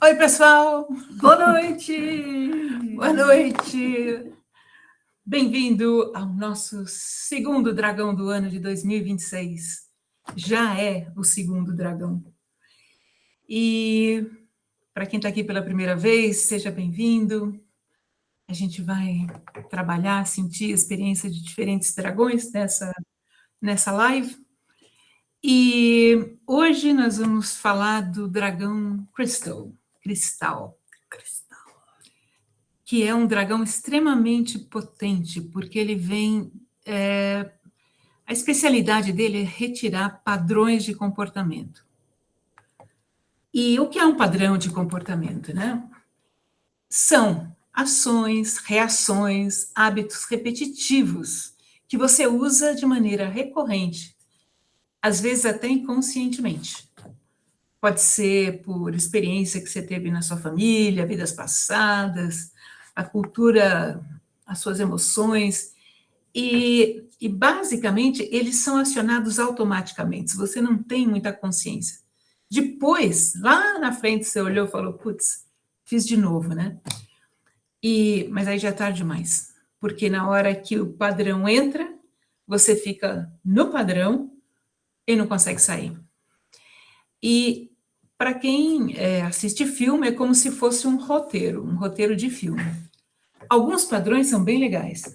Oi, pessoal! Boa noite! Boa noite! Bem-vindo ao nosso segundo dragão do ano de 2026. Já é o segundo dragão. E para quem está aqui pela primeira vez, seja bem-vindo. A gente vai trabalhar, sentir a experiência de diferentes dragões nessa live. E hoje nós vamos falar do dragão Cristal, que é um dragão extremamente potente, porque ele vem... a especialidade dele é retirar padrões de comportamento. E o que é um padrão de comportamento, né? São ações, reações, hábitos repetitivos que você usa de maneira recorrente, às vezes até inconscientemente. Pode ser por experiência que você teve na sua família, vidas passadas, a cultura, as suas emoções, e basicamente eles são acionados automaticamente, você não tem muita consciência. Depois, lá na frente, você olhou e falou, putz, fiz de novo, né? Mas aí já é tarde demais, porque na hora que o padrão entra, você fica no padrão e não consegue sair. E para quem assiste filme, é como se fosse um roteiro de filme. Alguns padrões são bem legais,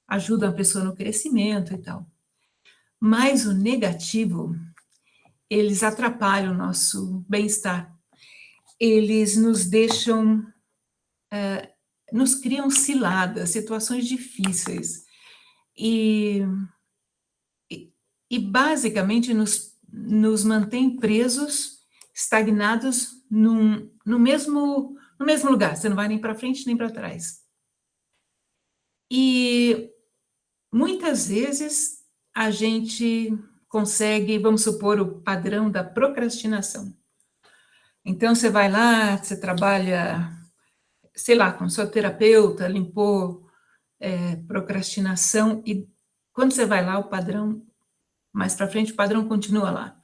ajudam a pessoa no crescimento e tal. Mas o negativo, eles atrapalham o nosso bem-estar. Eles nos deixam, nos criam ciladas, situações difíceis. E basicamente nos mantém presos, estagnados no mesmo lugar. Você não vai nem para frente nem para trás. E muitas vezes a gente consegue, vamos supor, o padrão da procrastinação. Então, você vai lá, você trabalha, sei lá, com sua terapeuta, limpou procrastinação, e quando você vai lá, o padrão, mais para frente, o padrão continua lá.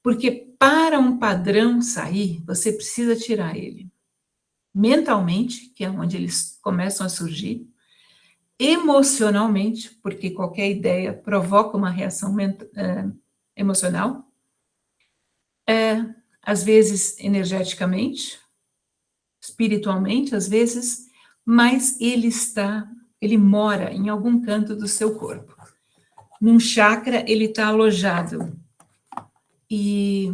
Porque para um padrão sair, você precisa tirar ele mentalmente, que é onde eles começam a surgir, emocionalmente, porque qualquer ideia provoca uma reação emocional, às vezes energeticamente, espiritualmente, às vezes, mas ele mora em algum canto do seu corpo. Num chakra, ele está alojado. E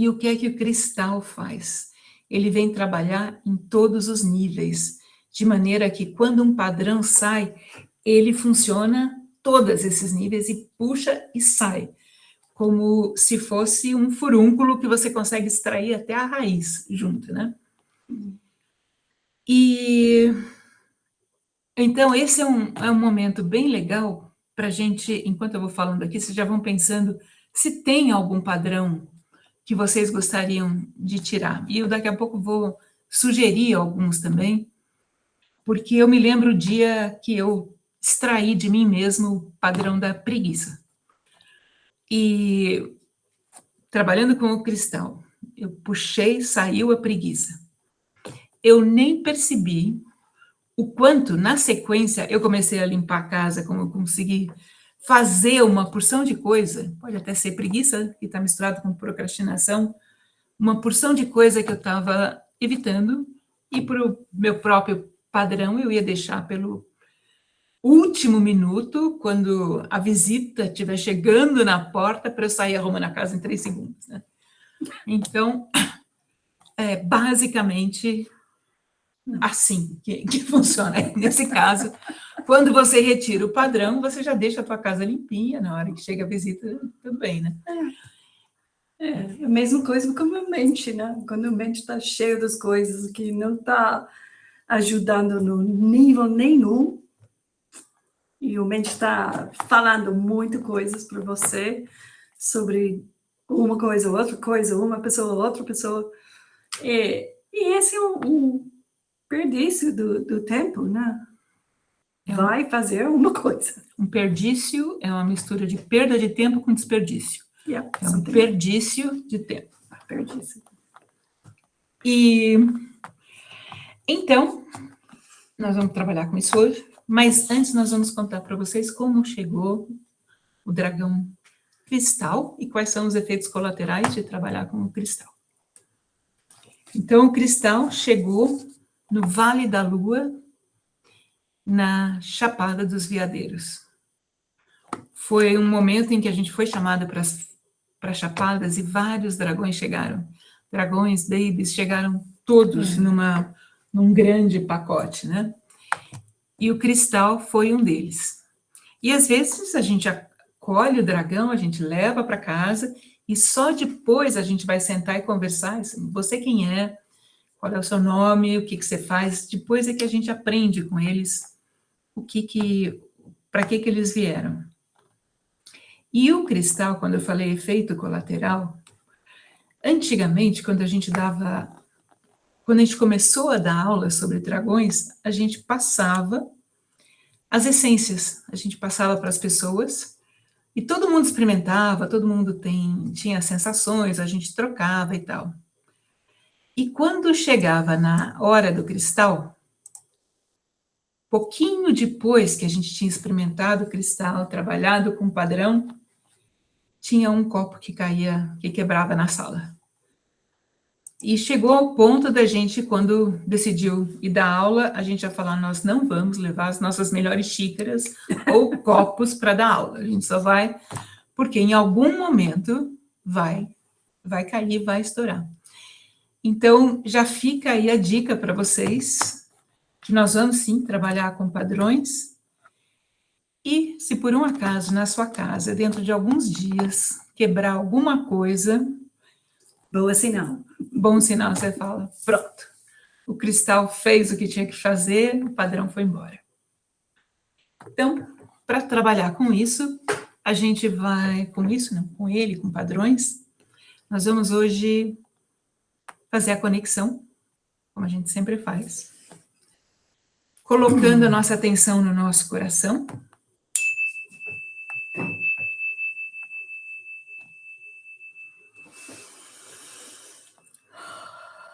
o que é que o cristal faz? Ele vem trabalhar em todos os níveis, de maneira que quando um padrão sai, ele funciona todos esses níveis e puxa e sai, como se fosse um furúnculo que você consegue extrair até a raiz junto, né? E então esse é um momento bem legal para a gente, enquanto eu vou falando aqui, vocês já vão pensando se tem algum padrão que vocês gostariam de tirar. E eu daqui a pouco vou sugerir alguns também, porque eu me lembro o dia que eu extraí de mim mesmo o padrão da preguiça. E trabalhando com o cristal, eu puxei, saiu a preguiça. Eu nem percebi o quanto, na sequência, eu comecei a limpar a casa, como eu consegui fazer uma porção de coisa, pode até ser preguiça, que está misturado com procrastinação, uma porção de coisa que eu estava evitando, e para o meu próprio padrão eu ia deixar pelo último minuto, quando a visita estiver chegando na porta, para eu sair arrumando a casa em 3 segundos. Né? Então, basicamente assim que funciona. Nesse caso, quando você retira o padrão, você já deixa a tua casa limpinha, na hora que chega a visita também, né? É a mesma coisa com a mente, né? Quando a mente está cheia das coisas que não está ajudando no nível nenhum, e a mente está falando muitas coisas para você sobre uma coisa, outra coisa, uma pessoa, outra pessoa. E esse é um perdício do tempo, né? Vai fazer uma coisa. Um perdício é uma mistura de perda de tempo com desperdício. Yeah, é um perdício de tempo. Perdício. E então, nós vamos trabalhar com isso hoje, mas antes nós vamos contar para vocês como chegou o dragão cristal e quais são os efeitos colaterais de trabalhar com o cristal. Então, o cristal chegou no Vale da Lua, na Chapada dos Veadeiros. Foi um momento em que a gente foi chamada para Chapadas e vários dragões chegaram. Dragões, babies, chegaram todos num grande pacote, né? E o cristal foi um deles. E às vezes a gente acolhe o dragão, a gente leva para casa e só depois a gente vai sentar e conversar. Você quem é? Qual é o seu nome? O que você faz? Depois é que a gente aprende com eles para que eles vieram. E o cristal, quando eu falei efeito colateral, antigamente, quando a gente começou a dar aula sobre dragões, a gente passava as essências, a gente passava para as pessoas e todo mundo experimentava, todo mundo tinha sensações, a gente trocava e tal. E quando chegava na hora do cristal, pouquinho depois que a gente tinha experimentado o cristal, trabalhado com o padrão, tinha um copo que caía, que quebrava na sala. E chegou ao ponto da gente, quando decidiu ir dar aula, a gente ia falar, nós não vamos levar as nossas melhores xícaras ou copos para dar aula. A gente só vai, porque em algum momento vai cair, vai estourar. Então, já fica aí a dica para vocês, que nós vamos sim trabalhar com padrões. E se por um acaso na sua casa, dentro de alguns dias, quebrar alguma coisa, Boa sinal. Bom sinal, você fala, pronto. O cristal fez o que tinha que fazer, o padrão foi embora. Então, para trabalhar com isso, a gente vai, com ele, com padrões, nós vamos hoje fazer a conexão, como a gente sempre faz, colocando a nossa atenção no nosso coração.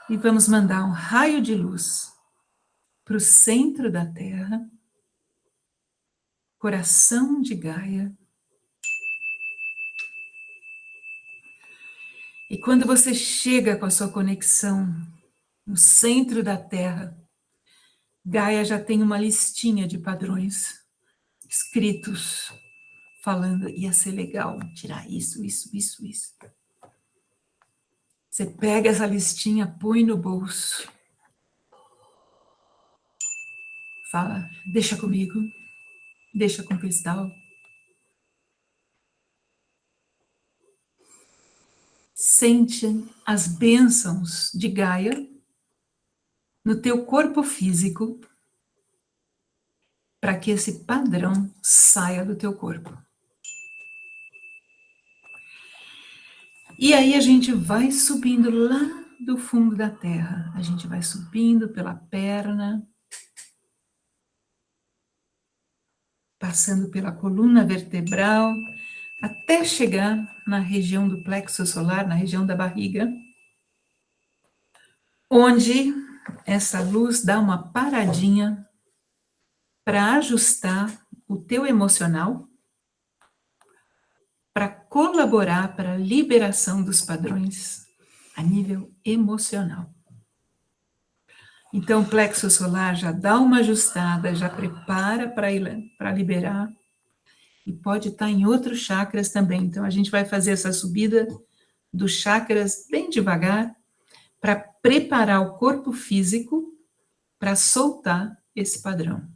E vamos mandar um raio de luz para o centro da Terra, coração de Gaia. E quando você chega com a sua conexão no centro da Terra, Gaia já tem uma listinha de padrões escritos, falando, ia ser legal tirar isso. Você pega essa listinha, põe no bolso, fala, deixa comigo, deixa com o cristal. Sente as bênçãos de Gaia no teu corpo físico, para que esse padrão saia do teu corpo. E aí a gente vai subindo lá do fundo da terra, a gente vai subindo pela perna, passando pela coluna vertebral, até chegar na região do plexo solar, na região da barriga, onde essa luz dá uma paradinha para ajustar o teu emocional, para colaborar para a liberação dos padrões a nível emocional. Então, o plexo solar já dá uma ajustada, já prepara para liberar, e pode estar em outros chakras também. Então, a gente vai fazer essa subida dos chakras bem devagar, para preparar o corpo físico para soltar esse padrão.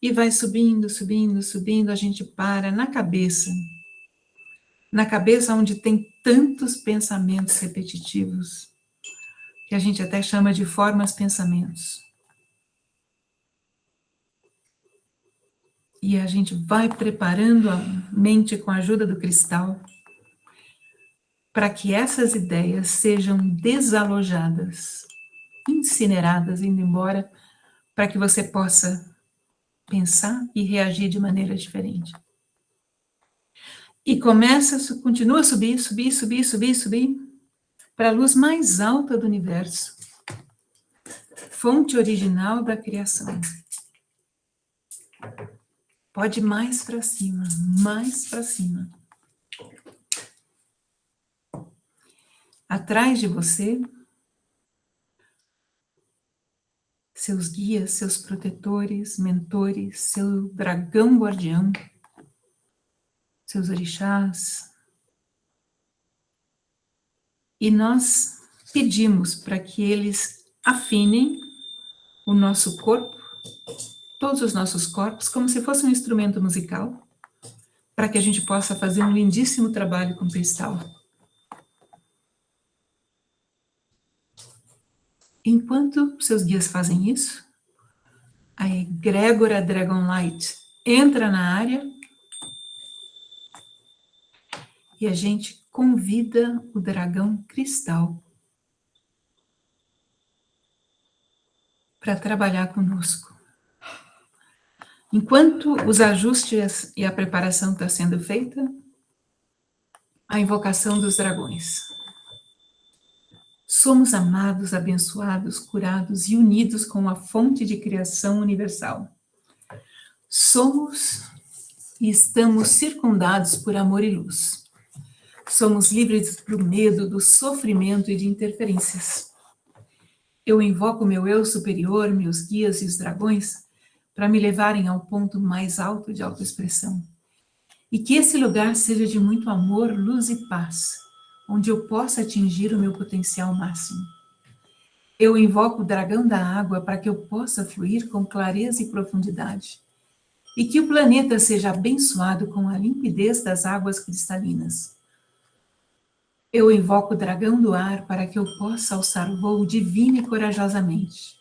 E vai subindo, a gente para na cabeça onde tem tantos pensamentos repetitivos, que a gente até chama de formas pensamentos. E a gente vai preparando a mente com a ajuda do cristal para que essas ideias sejam desalojadas, incineradas, indo embora, para que você possa pensar e reagir de maneira diferente. E continua a subir, para a luz mais alta do universo, fonte original da criação. Pode ir mais para cima, mais para cima. Atrás de você, seus guias, seus protetores, mentores, seu dragão guardião, seus orixás. E nós pedimos para que eles afinem o nosso corpo, todos os nossos corpos, como se fosse um instrumento musical, para que a gente possa fazer um lindíssimo trabalho com cristal. Enquanto seus guias fazem isso, a egrégora Dragon Light entra na área e a gente convida o dragão cristal para trabalhar conosco. Enquanto os ajustes e a preparação está sendo feita, a invocação dos dragões. Somos amados, abençoados, curados e unidos com a fonte de criação universal. Somos e estamos circundados por amor e luz. Somos livres do medo, do sofrimento e de interferências. Eu invoco meu eu superior, meus guias e os dragões para me levarem ao ponto mais alto de autoexpressão. E que esse lugar seja de muito amor, luz e paz, onde eu possa atingir o meu potencial máximo. Eu invoco o dragão da água para que eu possa fluir com clareza e profundidade. E que o planeta seja abençoado com a limpidez das águas cristalinas. Eu invoco o dragão do ar para que eu possa alçar o voo divino e corajosamente.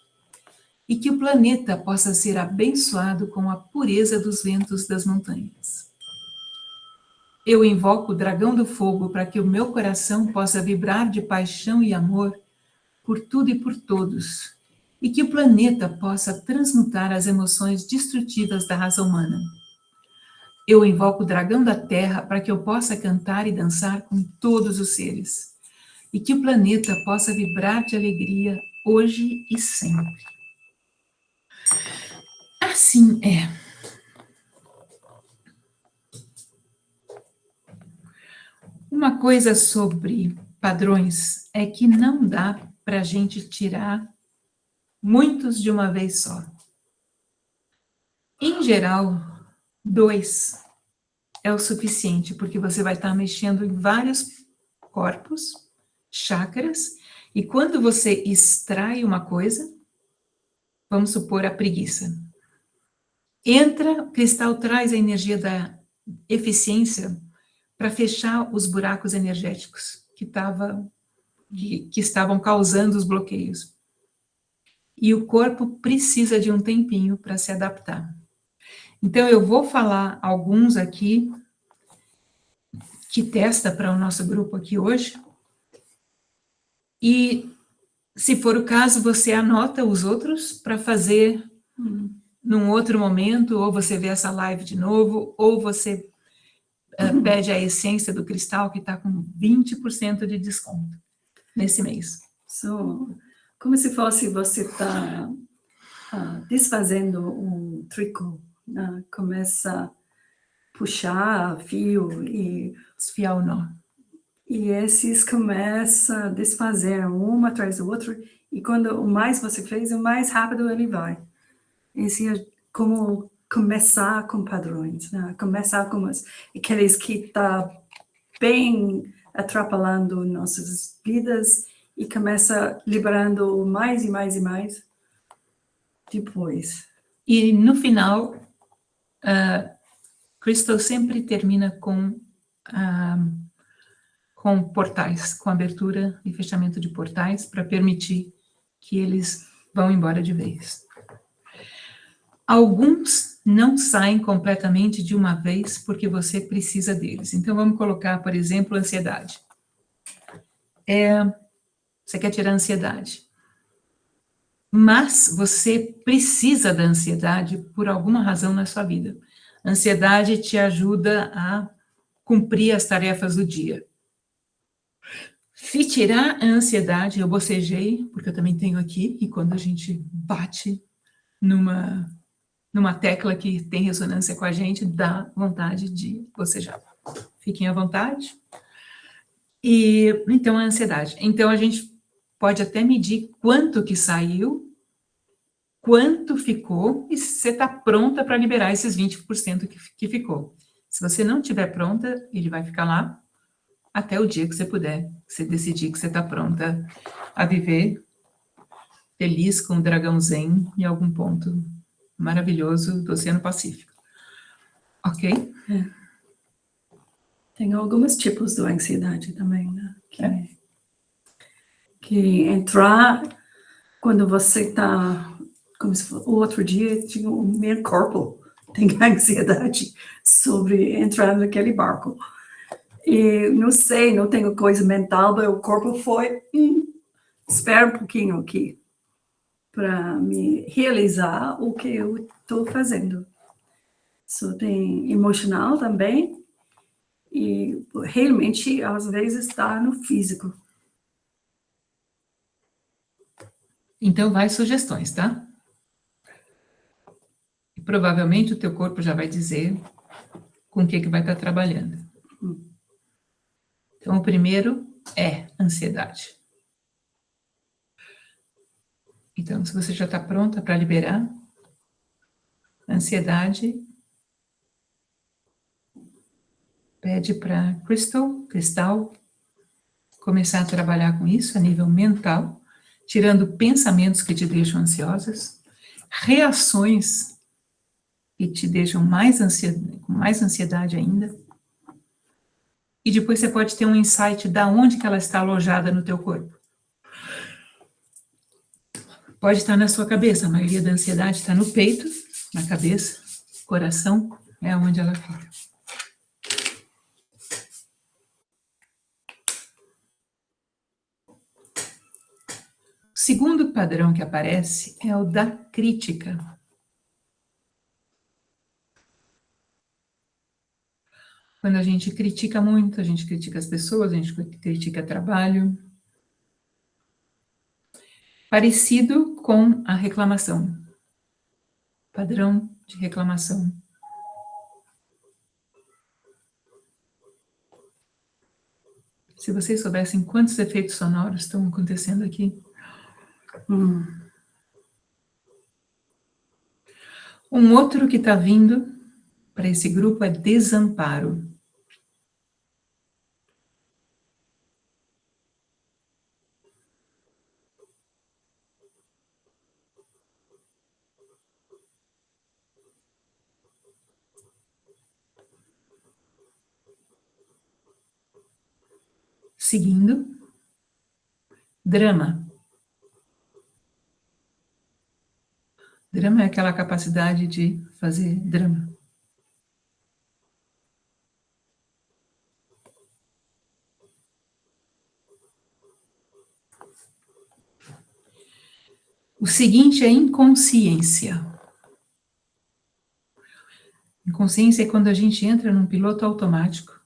E que o planeta possa ser abençoado com a pureza dos ventos das montanhas. Eu invoco o dragão do fogo para que o meu coração possa vibrar de paixão e amor por tudo e por todos, e que o planeta possa transmutar as emoções destrutivas da raça humana. Eu invoco o dragão da terra para que eu possa cantar e dançar com todos os seres, e que o planeta possa vibrar de alegria hoje e sempre. Assim é. Uma coisa sobre padrões é que não dá para a gente tirar muitos de uma vez só. Em geral, 2 é o suficiente, porque você vai estar mexendo em vários corpos, chakras, e quando você extrai uma coisa, vamos supor a preguiça, entra, o cristal traz a energia da eficiência para fechar os buracos energéticos que estavam causando os bloqueios. E o corpo precisa de um tempinho para se adaptar. Então, eu vou falar alguns aqui que testa para o nosso grupo aqui hoje. E, se for o caso, você anota os outros para fazer num outro momento, ou você vê essa live de novo, ou você pede a essência do cristal, que está com 20% de desconto nesse mês. Como se fosse você está desfazendo um tricô, né? Começa a puxar fio e desfiar o nó. E esses começam a desfazer um atrás do outro, e quando o mais você fez, o mais rápido ele vai. Esse é como começar com padrões, né? Começar com aqueles que estão bem atrapalhando nossas vidas e começa liberando mais e mais e mais depois. E no final, Crystal sempre termina com portais, com abertura e fechamento de portais para permitir que eles vão embora de vez. Alguns não saem completamente de uma vez porque você precisa deles. Então, vamos colocar, por exemplo, ansiedade. Você quer tirar a ansiedade. Mas você precisa da ansiedade por alguma razão na sua vida. A ansiedade te ajuda a cumprir as tarefas do dia. tirar a ansiedade, eu bocejei, porque eu também tenho aqui, e quando a gente bate numa tecla que tem ressonância com a gente, dá vontade de bocejar. Fiquem à vontade. E, então, a ansiedade. Então, a gente pode até medir quanto que saiu, quanto ficou, e se você está pronta para liberar esses 20% que ficou. Se você não estiver pronta, ele vai ficar lá até o dia que você puder, que você decidir que você está pronta a viver feliz com o dragão zen em algum ponto maravilhoso do Oceano Pacífico. Ok? Tem alguns tipos de ansiedade também, né? Que entrar quando você está, como se fosse, o outro dia tinha o meu corpo tem ansiedade sobre entrar naquele barco. E não sei, não tenho coisa mental, mas o corpo foi, espera um pouquinho aqui para me realizar o que eu estou fazendo. Só tem emocional também e realmente às vezes está no físico. Então, vai sugestões, tá? E provavelmente o teu corpo já vai dizer com o que vai estar trabalhando. Então, o primeiro é ansiedade. Então, se você já está pronta para liberar ansiedade, pede para Cristal, começar a trabalhar com isso a nível mental, tirando pensamentos que te deixam ansiosas, reações que te deixam com mais ansiedade ainda, e depois você pode ter um insight da onde que ela está alojada no teu corpo. Pode estar na sua cabeça, a maioria da ansiedade está no peito, na cabeça, coração, é onde ela fica. O segundo padrão que aparece é o da crítica. Quando a gente critica muito, a gente critica as pessoas, a gente critica trabalho. Parecido com a reclamação. Padrão de reclamação. Se vocês soubessem quantos efeitos sonoros estão acontecendo aqui. Um outro que está vindo para esse grupo é desamparo. Seguindo, drama. Drama é aquela capacidade de fazer drama. O seguinte é inconsciência. Inconsciência é quando a gente entra num piloto automático.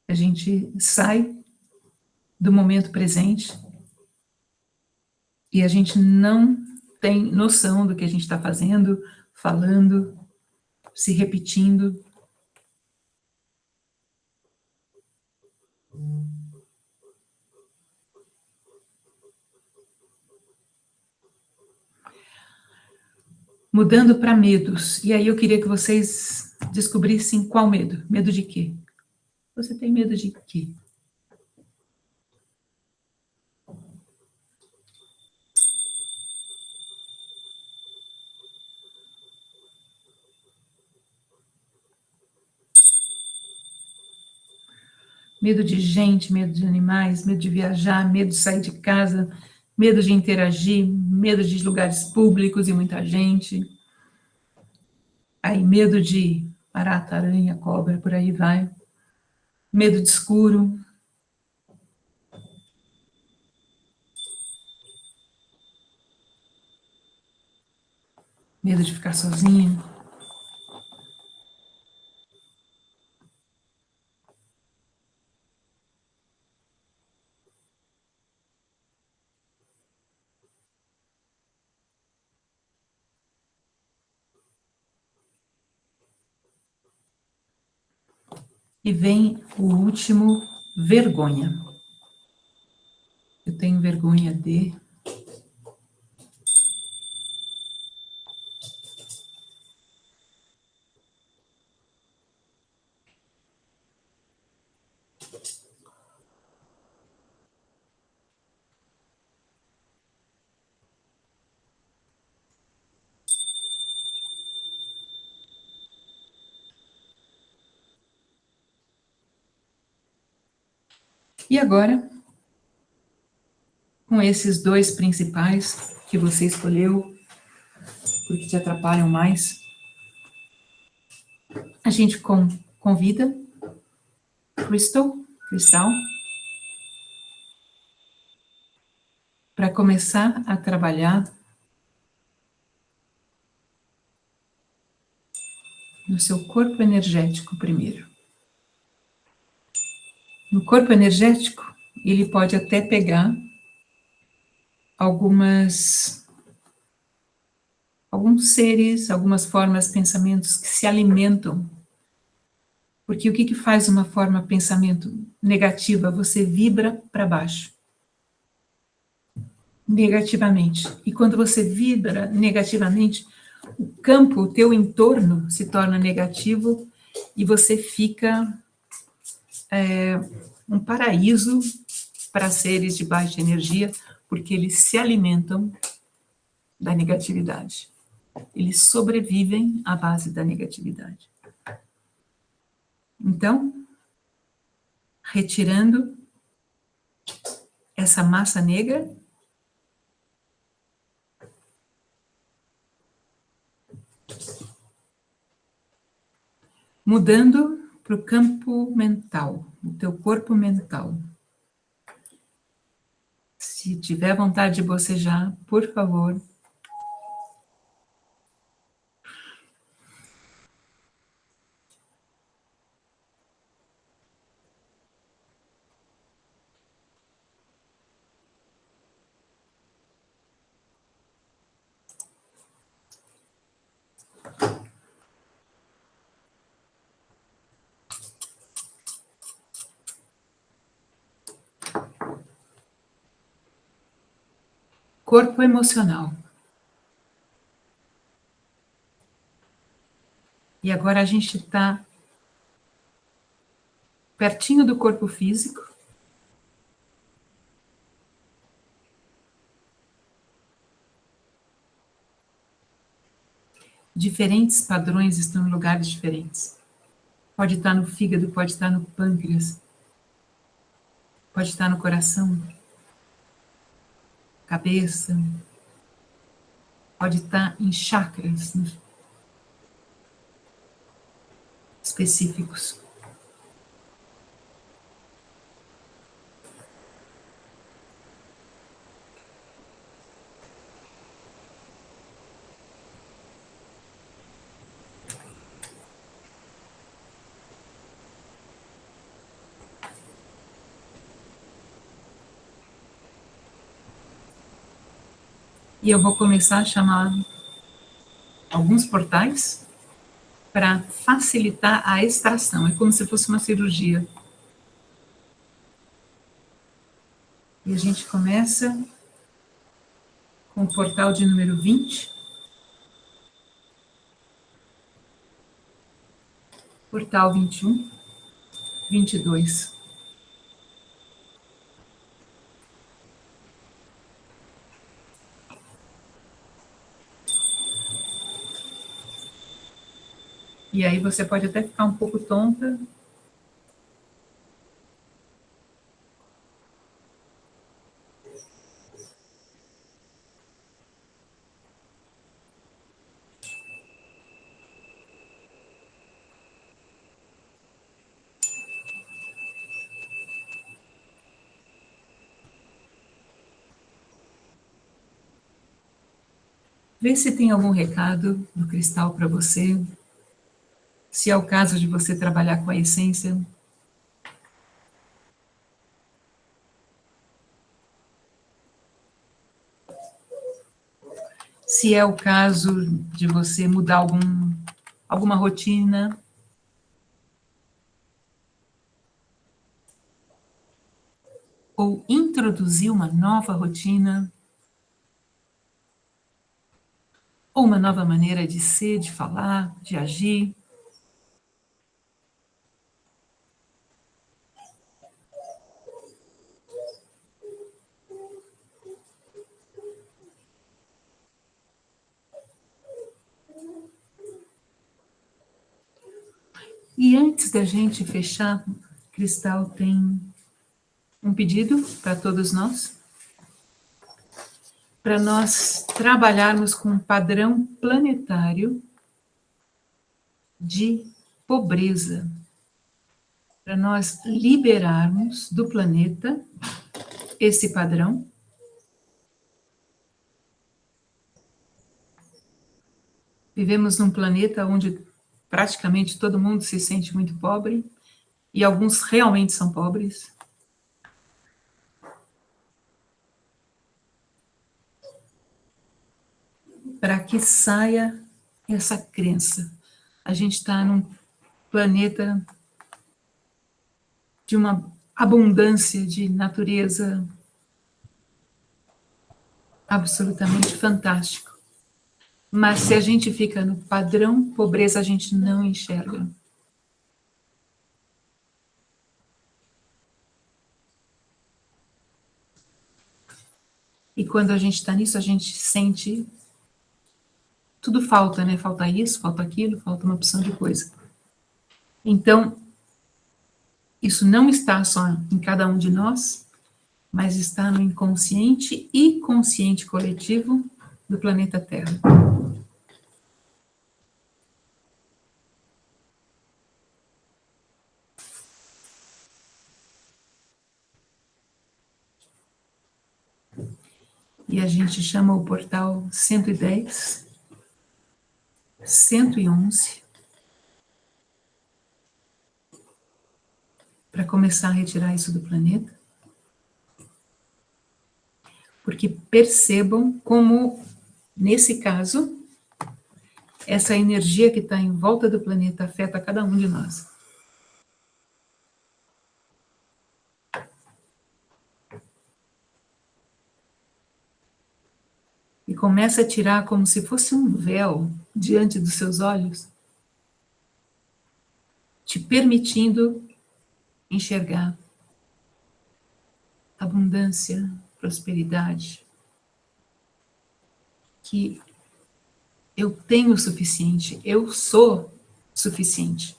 A gente sai do momento presente e a gente não tem noção do que a gente está fazendo, falando, se repetindo. Mudando para medos. E aí eu queria que vocês descobrissem qual medo. Medo de quê? Você tem medo de quê? Medo de gente, medo de animais, medo de viajar, medo de sair de casa, medo de interagir, medo de lugares públicos e muita gente. Aí medo de barata, aranha, cobra, por aí vai. Medo de escuro. Medo de ficar sozinho. E vem o último, vergonha. Eu tenho vergonha de... E agora, com esses dois principais que você escolheu, porque te atrapalham mais, a gente convida Cristal, para começar a trabalhar no seu corpo energético primeiro. No corpo energético, ele pode até pegar alguns seres, algumas formas, pensamentos que se alimentam. Porque o que faz uma forma pensamento negativa? Você vibra para baixo. Negativamente. E quando você vibra negativamente, o campo, o teu entorno se torna negativo e você fica um paraíso para seres de baixa energia, porque eles se alimentam da negatividade. Eles sobrevivem à base da negatividade. Então, retirando essa massa negra, mudando para o campo mental, o teu corpo mental. Se tiver vontade de bocejar, por favor. Corpo emocional. E agora a gente está pertinho do corpo físico. Diferentes padrões estão em lugares diferentes. Pode estar no fígado, pode estar no pâncreas, pode estar no coração, cabeça, pode estar em chakras específicos. E eu vou começar a chamar alguns portais para facilitar a extração. É como se fosse uma cirurgia. E a gente começa com o portal de número 20. Portal 21, 22. E aí você pode até ficar um pouco tonta. Vê se tem algum recado do cristal para você. Se é o caso de você trabalhar com a essência. Se é o caso de você mudar alguma rotina. ou introduzir uma nova rotina, ou uma nova maneira de ser, de falar, de agir. E antes da gente fechar, Cristal tem um pedido para todos nós, para nós trabalharmos com um padrão planetário de pobreza, para nós liberarmos do planeta esse padrão. Vivemos num planeta onde praticamente todo mundo se sente muito pobre, e alguns realmente são pobres. Para que saia essa crença. A gente está num planeta de uma abundância de natureza absolutamente fantástico. Mas se a gente fica no padrão pobreza, a gente não enxerga. E quando a gente está nisso, a gente sente tudo falta, né? Falta isso, falta aquilo, falta uma opção de coisa. Então, isso não está só em cada um de nós, mas está no inconsciente e consciente coletivo do planeta Terra. E a gente chama o portal 110, 111, para começar a retirar isso do planeta. Porque percebam como, nesse caso, essa energia que está em volta do planeta afeta cada um de nós. E começa a tirar como se fosse um véu diante dos seus olhos, te permitindo enxergar abundância, prosperidade, que eu tenho o suficiente, eu sou suficiente.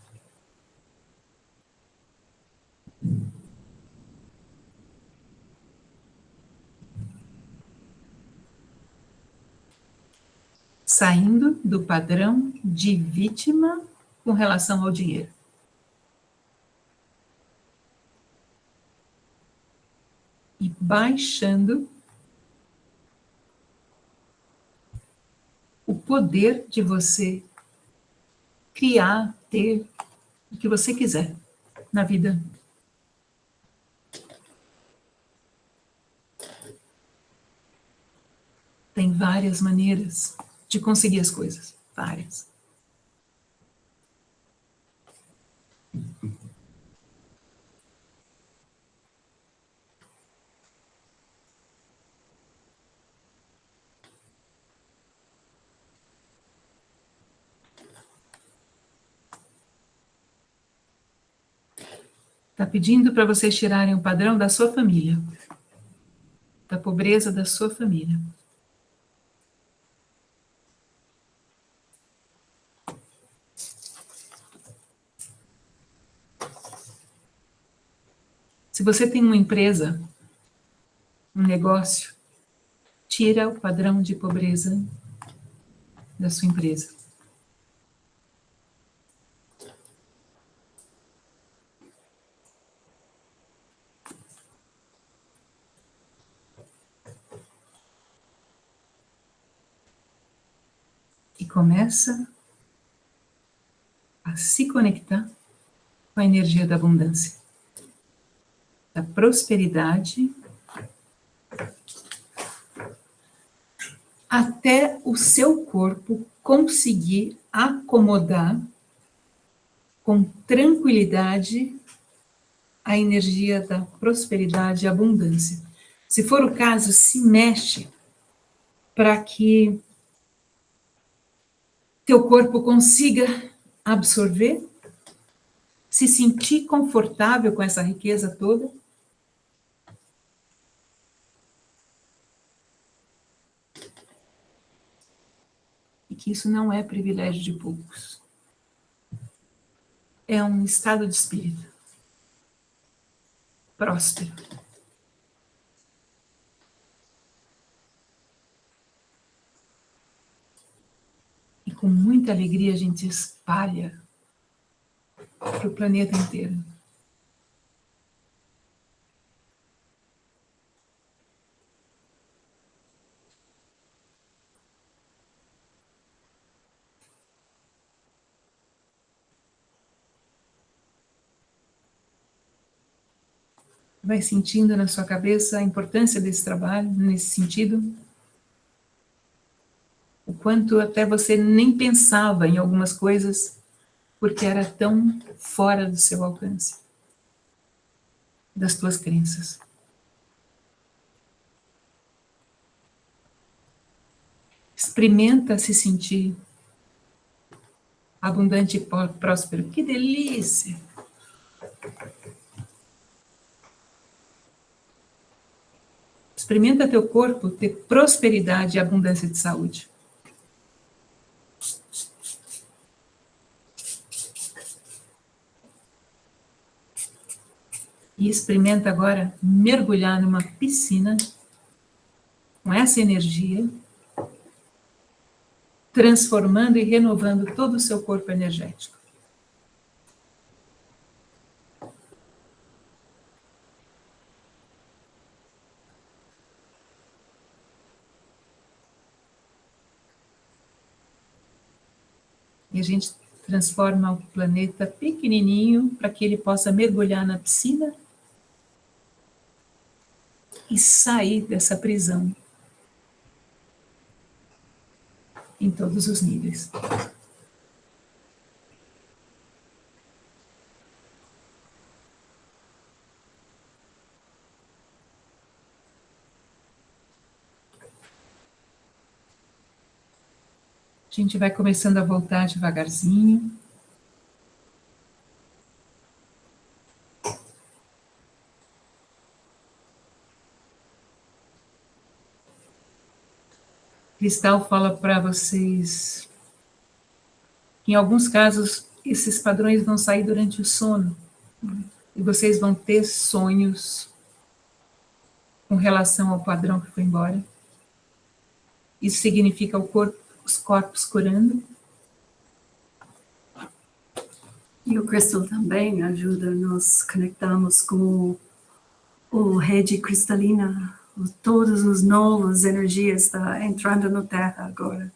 Saindo do padrão de vítima com relação ao dinheiro. E baixando o poder de você criar, ter o que você quiser na vida. Tem várias maneiras de conseguir as coisas, várias. Está pedindo para vocês tirarem o padrão da sua família, da pobreza da sua família. Se você tem uma empresa, um negócio, tira o padrão de pobreza da sua empresa. E começa a se conectar com a energia da abundância, da prosperidade, até o seu corpo conseguir acomodar com tranquilidade a energia da prosperidade e abundância. Se for o caso, se mexe para que teu corpo consiga absorver, se sentir confortável com essa riqueza toda. E que isso não é privilégio de poucos. É um estado de espírito próspero. E com muita alegria a gente espalha para o planeta inteiro. Vai sentindo na sua cabeça a importância desse trabalho, nesse sentido. O quanto até você nem pensava em algumas coisas, porque era tão fora do seu alcance, das tuas crenças. Experimenta se sentir abundante e próspero. Que delícia! Experimenta teu corpo ter prosperidade e abundância de saúde. E experimenta agora mergulhar numa piscina com essa energia, transformando e renovando todo o seu corpo energético. E a gente transforma o planeta pequenininho para que ele possa mergulhar na piscina e sair dessa prisão em todos os níveis. A gente vai começando a voltar devagarzinho. Cristal fala para vocês que, em alguns casos, esses padrões vão sair durante o sono. E vocês vão ter sonhos com relação ao padrão que foi embora. Isso significa os corpos curando. E o Crystal também ajuda nós conectarmos com o rede cristalina, todas as novas energias estão entrando na Terra agora.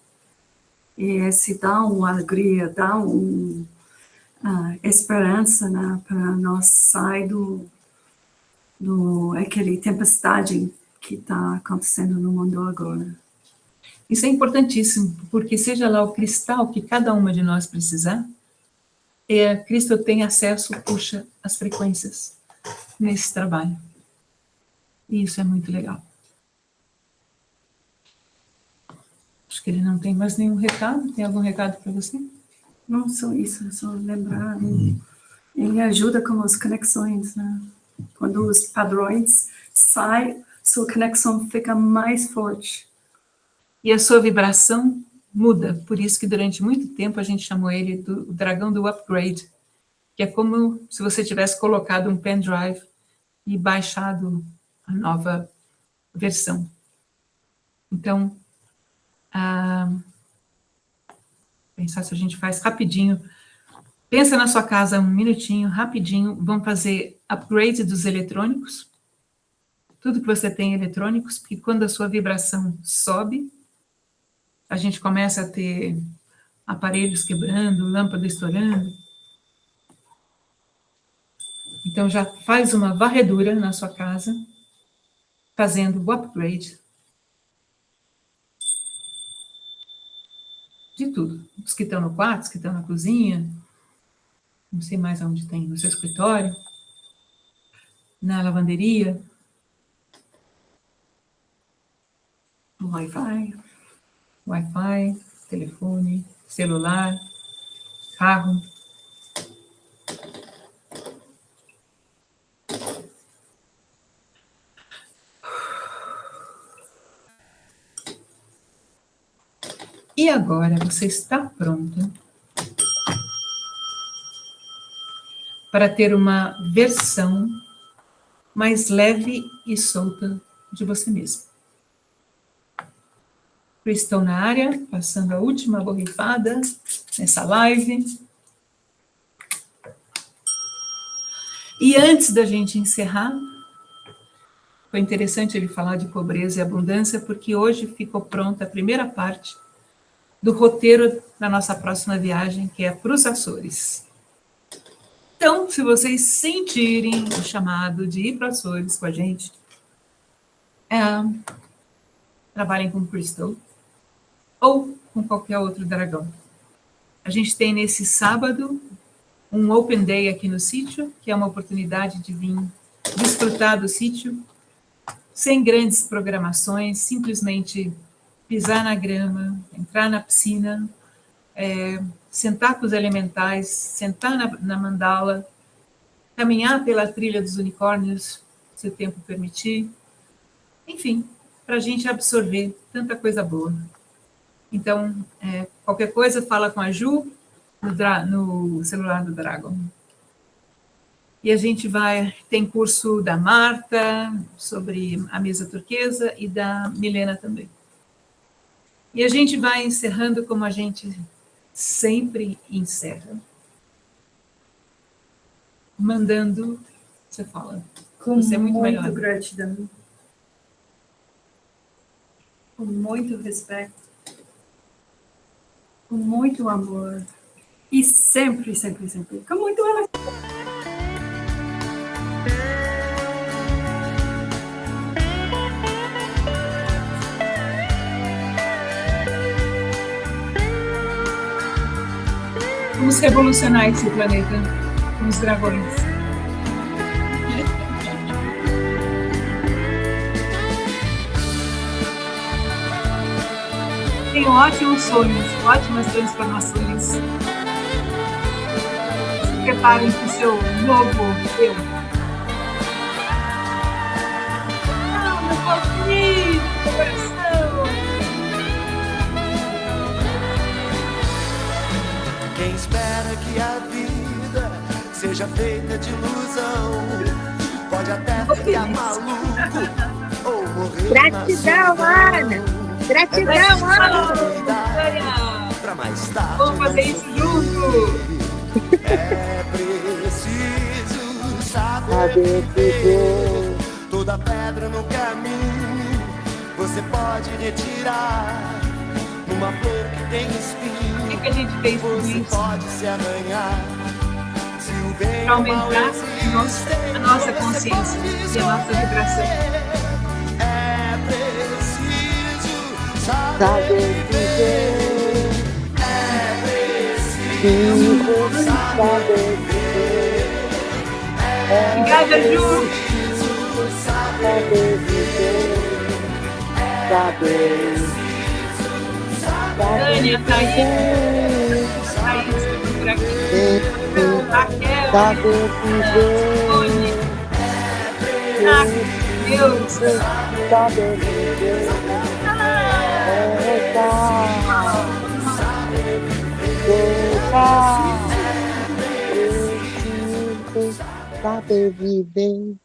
E esse dá uma alegria, dá uma esperança, né, para nós sair aquele tempestade que está acontecendo no mundo agora. Isso é importantíssimo, porque seja lá o cristal que cada uma de nós precisar, Cristo tem acesso, puxa as frequências nesse trabalho. E isso é muito legal. Acho que ele não tem mais nenhum recado. Tem algum recado para você? Não só isso, só lembrar. Ele ajuda com as conexões, né? Quando os padrões saem, sua conexão fica mais forte. E a sua vibração muda. Por isso que durante muito tempo a gente chamou ele do dragão do upgrade, que é como se você tivesse colocado um pendrive e baixado a nova versão. Então, pensar se a gente faz rapidinho. Pensa na sua casa um minutinho, rapidinho. Vamos fazer upgrade dos eletrônicos. Tudo que você tem eletrônicos, porque quando a sua vibração sobe, a gente começa a ter aparelhos quebrando, lâmpada estourando. Então já faz uma varredura na sua casa, fazendo o upgrade de tudo. Os que estão no quarto, os que estão na cozinha, não sei mais onde tem, no seu escritório. na lavanderia, Wi-Fi. Wi-Fi, telefone, celular, carro. E agora você está pronto para ter uma versão mais leve e solta de você mesmo. Estou na área, passando a última borrifada nessa live. E antes da gente encerrar, foi interessante ele falar de pobreza e abundância, porque hoje ficou pronta a primeira parte do roteiro da nossa próxima viagem, que é para os Açores. Então, se vocês sentirem o chamado de ir para os Açores com a gente, trabalhem com Crystal ou com qualquer outro dragão. A gente tem nesse sábado um Open Day aqui no sítio, que é uma oportunidade de vir desfrutar do sítio, sem grandes programações, simplesmente pisar na grama, entrar na piscina, sentar com os elementais, sentar na mandala, caminhar pela trilha dos unicórnios, se o tempo permitir. Enfim, para a gente absorver tanta coisa boa. Então, qualquer coisa, fala com a Ju no celular do Dragon. E a gente tem curso da Marta sobre a mesa turquesa e da Milena também. E a gente vai encerrando como a gente sempre encerra. Mandando, você fala. Com você é muito melhor. Gratidão. Com muito respeito. Com muito amor. E sempre, sempre, sempre. Com muito amor. Vamos revolucionar esse planeta com os dragões. Tenho ótimos sonhos, ótimas transformações. Se preparem para o seu novo eu. Meu palpite, meu coração. Quem espera que a vida seja feita de ilusão pode até ficar maluco ou morrer. Gratidão, Ana! Gratidão, Ana! Pra mais tarde. Vamos fazer isso junto! É preciso saber viver. Toda pedra no caminho você pode retirar. Uma flor que tem espinho, O que a gente fez com você isso? pode se arranhar. Se o bem Para ou mal aumentar existe, a nossa consciência e a nossa vibração. é preciso Saber viver. É preciso Saber viver. Obrigada, Ju! Saber viver. Saber. Tânia, Thaís, por aqui. Raquel, Saber viver. Tony. Deus. Saber viver. Saber viver.